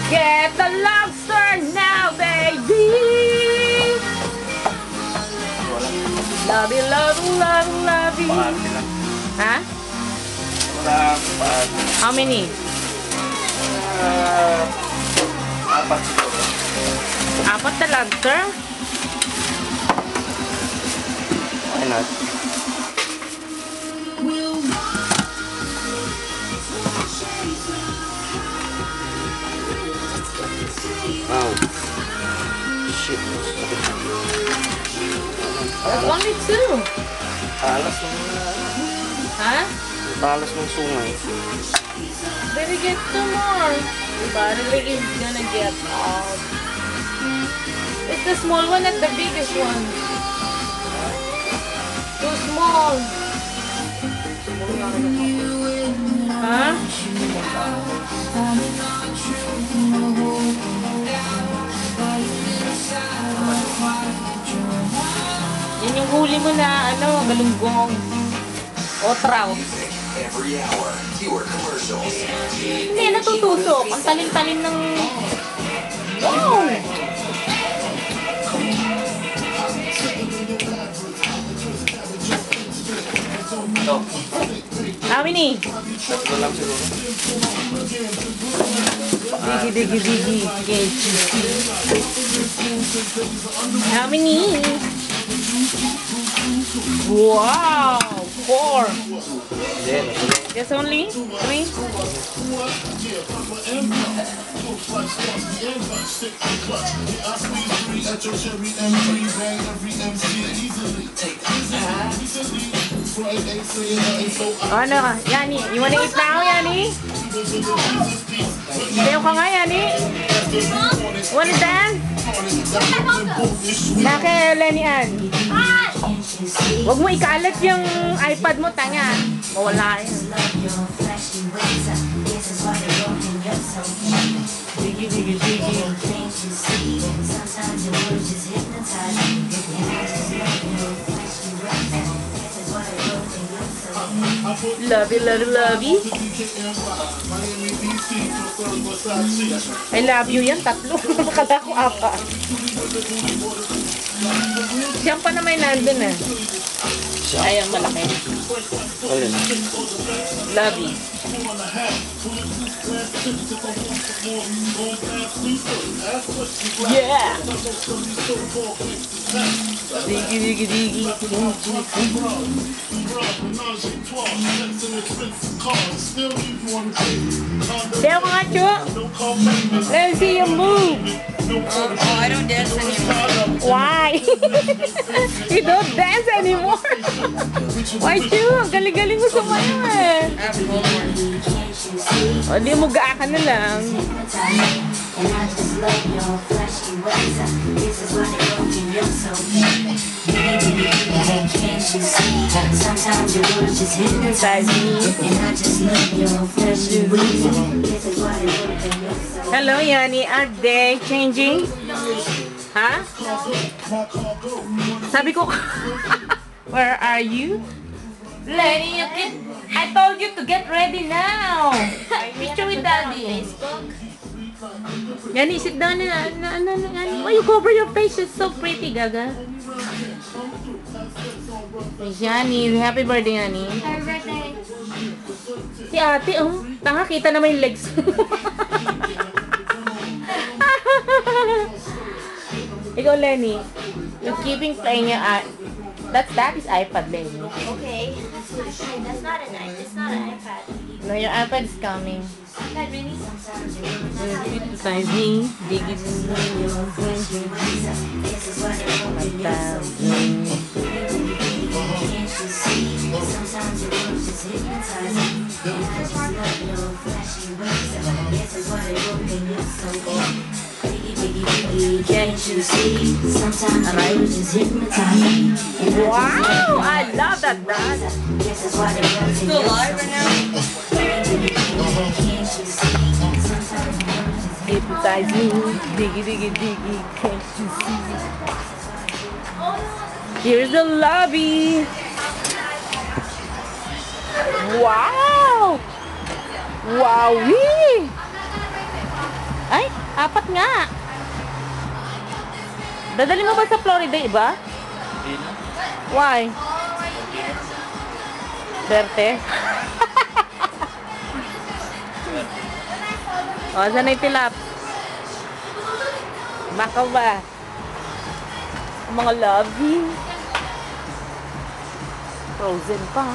Get the lobster now, baby. Love you, love you, love you, love you. Ha? How many? Apat siguro. Apat na lobster? Why not? Wow. Shit. That's only two. Talas ng Ha? talas ng sungay. Better get two more. Diba? The leg is gonna get out. It's the small one and the biggest one. Too small. Ha? Yan yung huli mo na, ano, galunggong. O trout. Hindi, natutusok. Ang talim-talim ng... Wow! Ito. How many? Tatlo lang siguro. Digi. Okay. How many? Wow! 4. Then, Yes, only 3. Ano ka? Yani, you wanna eat now, Yani? Sayo ka nga, Yani? Wanna dance? Nake, Lenny Ann. Huwag mo ikalat yung iPad mo, tanga. Mawala yun. Digi. Love you. I love you yan, 3. Nakala ko 4. Siyang pa na may nandun eh. Ay, ang malaki. alin? Love you. Yeah! Digi. Sayo ka nga, Chu. Let me see you move. Oh, I don't dance anymore. Why? You don't dance anymore. Why, Chu? Ang galing-galing mo sumayo eh. I have homework. O, di mo gaa ka na lang. Hypnotize me. Hello, Yani. Are they changing? Ha? Sabi ko, where are you? Lenny, I told you to get ready now. Picture with Daddy. Yani, sit down na. Why you cover your face? It's so pretty, Gaga. Yani, happy birthday, Yani. Happy birthday. Si ate, oh. Tanga, kita naman yung legs. Ikaw, Lenny. You're keeping playing your that is iPad, Lenny. Okay. That's not an iPad. It's not an iPad. No, your iPad is coming. iPad mini. Hypnotize me. Diggy. Wow! I love that dance. Still live right now? Hypnotize hypnotize you. Diggy, diggy, diggy, can't you see? Here's the lobby. Wow! Wowie! Ay, apat nga. Dadali mo ba sa Florida, iba? Hindi na. Why? Berte? O, saan na yung tilap? Baka ba? Ang mga lovey. Frozen pa.